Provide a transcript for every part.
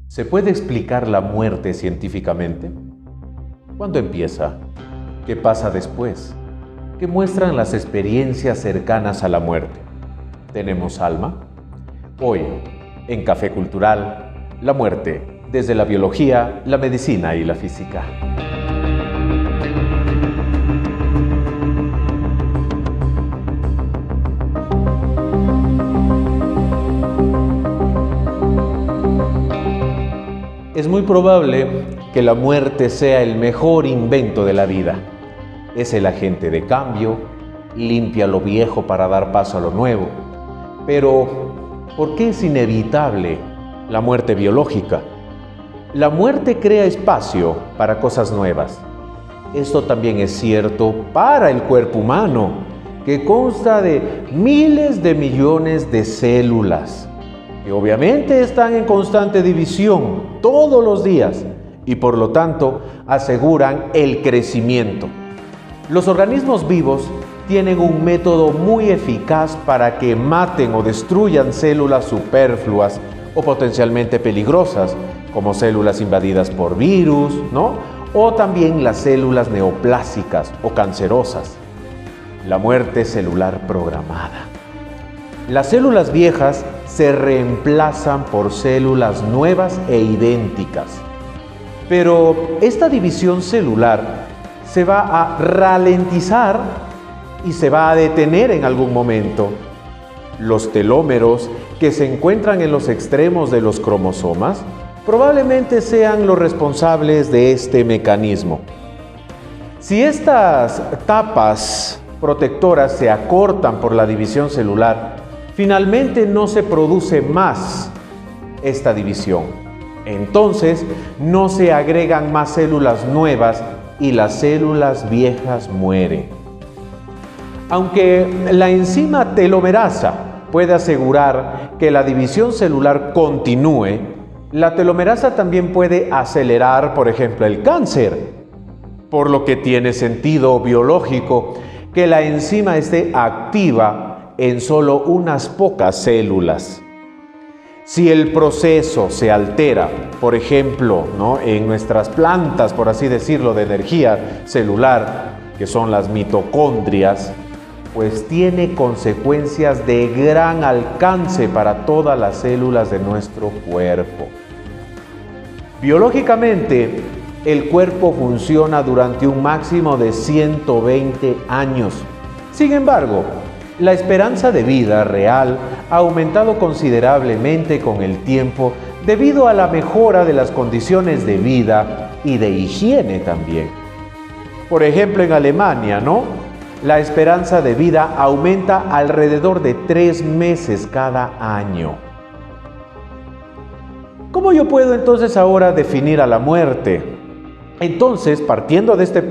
¿Se puede explicar la muerte científicamente? ¿Cuándo empieza? ¿Qué pasa después? ¿Qué muestran las experiencias cercanas a la muerte? ¿Tenemos alma? Hoy, en Café Cultural, la muerte, desde la biología, la medicina y la física. Es muy probable que la muerte sea el mejor invento de la vida. Es el agente de cambio, limpia lo viejo para dar paso a lo nuevo. Pero, ¿por qué es inevitable la muerte biológica? La muerte crea espacio para cosas nuevas. Esto también es cierto para el cuerpo humano, que consta de miles de millones de células, que obviamente están en constante división todos los días y por lo tanto aseguran el crecimiento. Los organismos vivos tienen un método muy eficaz para que maten o destruyan células superfluas o potencialmente peligrosas, como células invadidas por virus, o también las células neoplásicas o cancerosas. La muerte celular programada. Las células viejas se reemplazan por células nuevas e idénticas. Pero esta división celular se va a ralentizar y se va a detener en algún momento. Los telómeros que se encuentran en los extremos de los cromosomas probablemente sean los responsables de este mecanismo. Si estas tapas protectoras se acortan por la división celular, finalmente no se produce más esta división. Entonces no se agregan más células nuevas y las células viejas mueren. Aunque la enzima telomerasa puede asegurar que la división celular continúe, la telomerasa también puede acelerar, por ejemplo, el cáncer, por lo que tiene sentido biológico que la enzima esté activa en solo unas pocas células. Si el proceso se altera, por ejemplo, en nuestras plantas, por así decirlo, de energía celular, que son las mitocondrias, pues tiene consecuencias de gran alcance para todas las células de nuestro cuerpo. Biológicamente, el cuerpo funciona durante un máximo de 120 años. Sin embargo, la esperanza de vida real ha aumentado considerablemente con el tiempo debido a la mejora de las condiciones de vida y de higiene también. Por ejemplo, en Alemania, la esperanza de vida aumenta alrededor de 3 meses cada año. ¿Cómo yo puedo entonces ahora definir a la muerte? Entonces, partiendo de este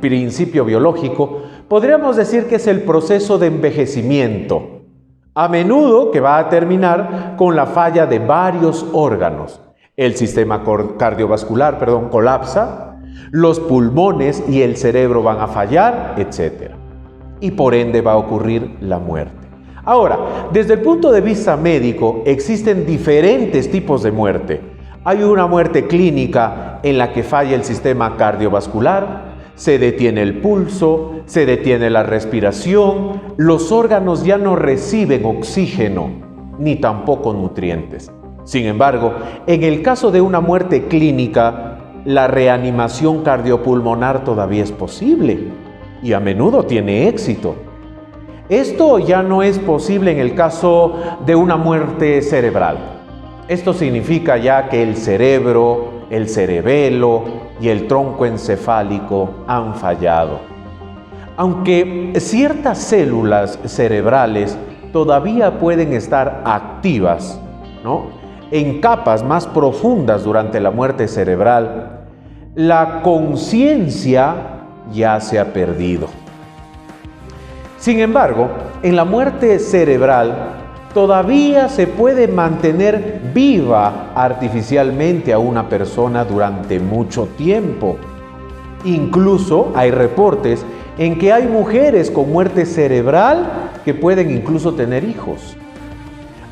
principio biológico, podríamos decir que es el proceso de envejecimiento, a menudo que va a terminar con la falla de varios órganos. El sistema cardiovascular, colapsa, los pulmones y el cerebro van a fallar, etc. Y por ende va a ocurrir la muerte. Ahora, desde el punto de vista médico, existen diferentes tipos de muerte. Hay una muerte clínica en la que falla el sistema cardiovascular, se detiene el pulso, se detiene la respiración, los órganos ya no reciben oxígeno, ni tampoco nutrientes. Sin embargo, en el caso de una muerte clínica, la reanimación cardiopulmonar todavía es posible y a menudo tiene éxito. Esto ya no es posible en el caso de una muerte cerebral. Esto significa ya que el cerebro, el cerebelo y el tronco encefálico han fallado. Aunque ciertas células cerebrales todavía pueden estar activas, en capas más profundas durante la muerte cerebral, la conciencia ya se ha perdido. Sin embargo, en la muerte cerebral todavía se puede mantener viva artificialmente a una persona durante mucho tiempo. Incluso hay reportes en que hay mujeres con muerte cerebral que pueden incluso tener hijos.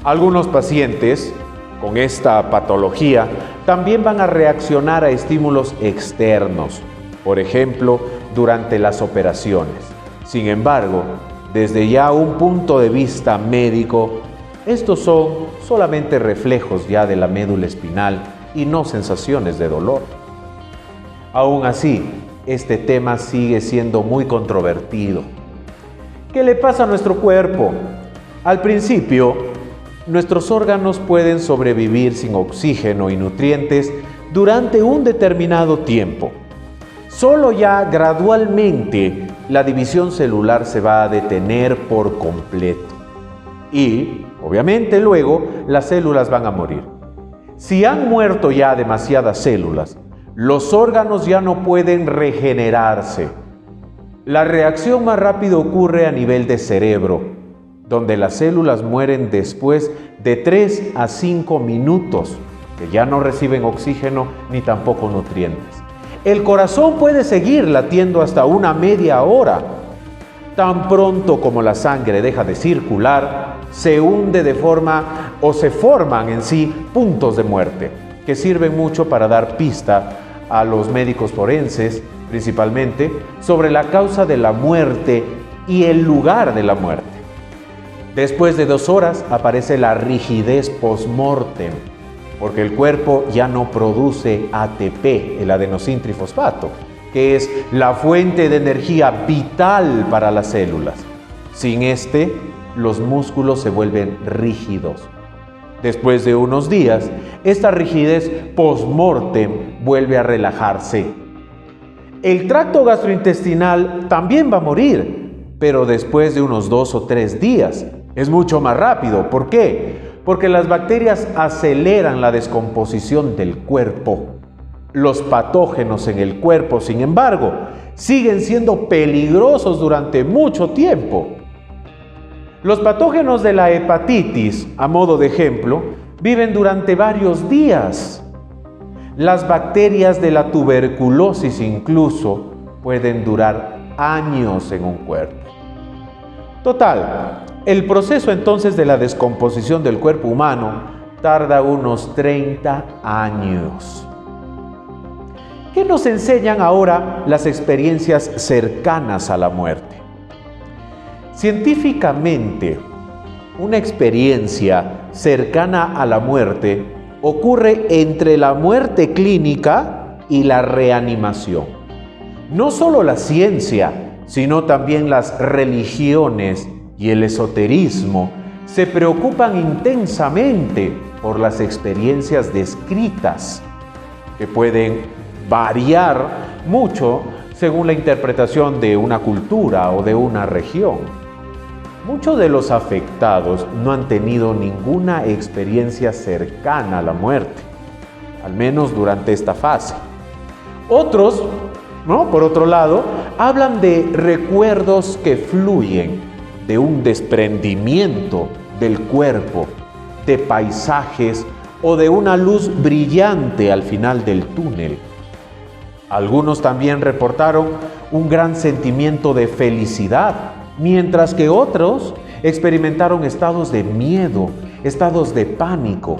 Algunos pacientes con esta patología también van a reaccionar a estímulos externos, por ejemplo, durante las operaciones. Sin embargo, desde ya un punto de vista médico, estos son solamente reflejos ya de la médula espinal y no sensaciones de dolor. Aún así, este tema sigue siendo muy controvertido. ¿Qué le pasa a nuestro cuerpo? Al principio, nuestros órganos pueden sobrevivir sin oxígeno y nutrientes durante un determinado tiempo. Solo ya gradualmente la división celular se va a detener por completo. Y, obviamente, luego las células van a morir. Si han muerto ya demasiadas células, los órganos ya no pueden regenerarse. La reacción más rápida ocurre a nivel de cerebro, donde las células mueren después de 3 a 5 minutos, que ya no reciben oxígeno ni tampoco nutrientes. El corazón puede seguir latiendo hasta una media hora. Tan pronto como la sangre deja de circular, se hunde de forma o se forman en sí puntos de muerte, que sirven mucho para dar pista a los médicos forenses, principalmente, sobre la causa de la muerte y el lugar de la muerte. Después de 2 horas aparece la rigidez post-mortem, porque el cuerpo ya no produce ATP, el adenosíntrifosfato, que es la fuente de energía vital para las células. Sin este, los músculos se vuelven rígidos. Después de unos días, esta rigidez post-mortem vuelve a relajarse. El tracto gastrointestinal también va a morir, pero después de unos 2 o 3 días. Es mucho más rápido. ¿Por qué? Porque las bacterias aceleran la descomposición del cuerpo. Los patógenos en el cuerpo, sin embargo, siguen siendo peligrosos durante mucho tiempo. Los patógenos de la hepatitis, a modo de ejemplo, viven durante varios días. Las bacterias de la tuberculosis incluso pueden durar años en un cuerpo. Total, el proceso entonces de la descomposición del cuerpo humano tarda unos 30 años. ¿Qué nos enseñan ahora las experiencias cercanas a la muerte? Científicamente, una experiencia cercana a la muerte ocurre entre la muerte clínica y la reanimación. No solo la ciencia, sino también las religiones y el esoterismo se preocupan intensamente por las experiencias descritas, que pueden variar mucho según la interpretación de una cultura o de una región. Muchos de los afectados no han tenido ninguna experiencia cercana a la muerte, al menos durante esta fase. Otros, por otro lado, hablan de recuerdos que fluyen, de un desprendimiento del cuerpo, de paisajes o de una luz brillante al final del túnel. Algunos también reportaron un gran sentimiento de felicidad, mientras que otros experimentaron estados de miedo, estados de pánico.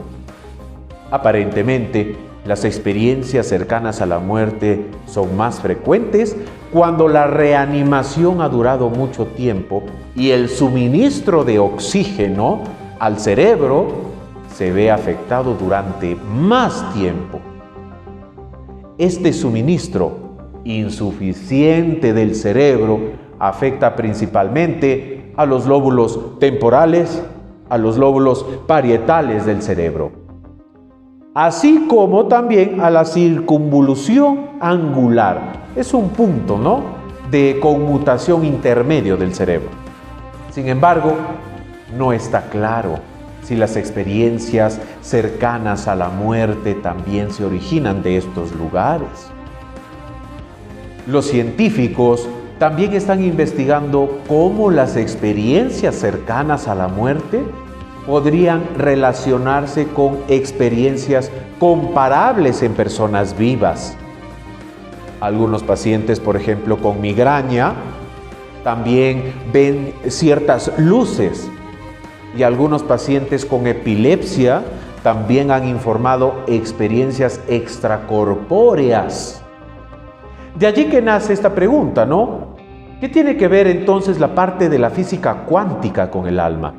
Aparentemente, las experiencias cercanas a la muerte son más frecuentes cuando la reanimación ha durado mucho tiempo y el suministro de oxígeno al cerebro se ve afectado durante más tiempo. Este suministro insuficiente del cerebro afecta principalmente a los lóbulos temporales, a los lóbulos parietales del cerebro, así como también a la circunvolución angular. Es un punto, de conmutación intermedio del cerebro. Sin embargo, no está claro si las experiencias cercanas a la muerte también se originan de estos lugares. Los científicos también están investigando cómo las experiencias cercanas a la muerte podrían relacionarse con experiencias comparables en personas vivas. Algunos pacientes, por ejemplo, con migraña, también ven ciertas luces, y algunos pacientes con epilepsia también han informado experiencias extracorpóreas. De allí que nace esta pregunta, ¿no? ¿Qué tiene que ver entonces la parte de la física cuántica con el alma?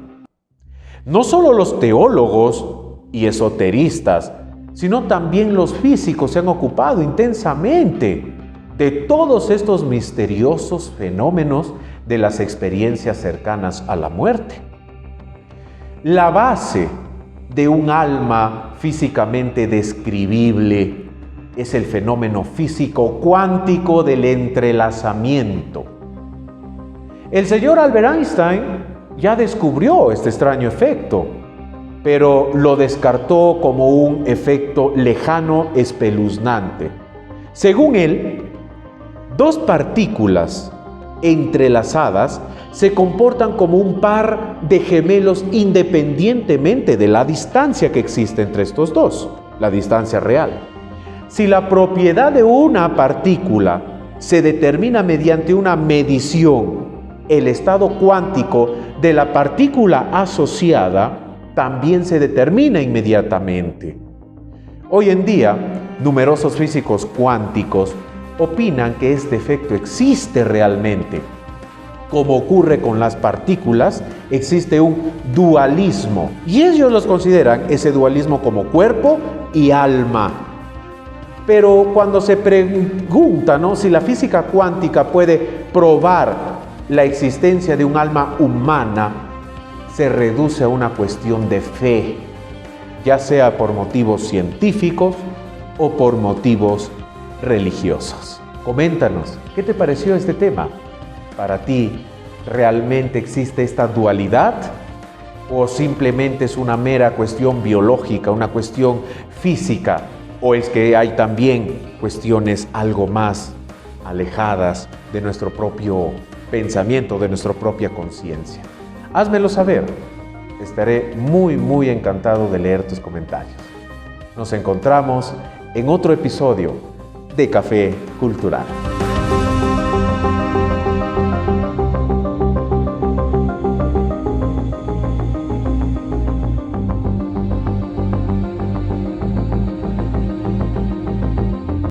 No solo los teólogos y esoteristas, sino también los físicos se han ocupado intensamente de todos estos misteriosos fenómenos de las experiencias cercanas a la muerte. La base de un alma físicamente describible es el fenómeno físico cuántico del entrelazamiento. El señor Albert Einstein ya descubrió este extraño efecto, pero lo descartó como un efecto lejano, espeluznante. Según él, dos partículas entrelazadas se comportan como un par de gemelos independientemente de la distancia que existe entre estos dos, la distancia real. Si la propiedad de una partícula se determina mediante una medición, el estado cuántico de la partícula asociada también se determina inmediatamente. Hoy en día, numerosos físicos cuánticos opinan que este efecto existe realmente. Como ocurre con las partículas, existe un dualismo, y ellos los consideran ese dualismo como cuerpo y alma. Pero cuando se pregunta, ¿no?, si la física cuántica puede probar la existencia de un alma humana, se reduce a una cuestión de fe, ya sea por motivos científicos o por motivos religiosos. Coméntanos, ¿qué te pareció este tema? ¿Para ti realmente existe esta dualidad? ¿O simplemente es una mera cuestión biológica, una cuestión física? ¿O es que hay también cuestiones algo más alejadas de nuestro propio pensamiento, de nuestra propia conciencia? Házmelo saber. Estaré muy encantado de leer tus comentarios. Nos encontramos en otro episodio de Café Cultural.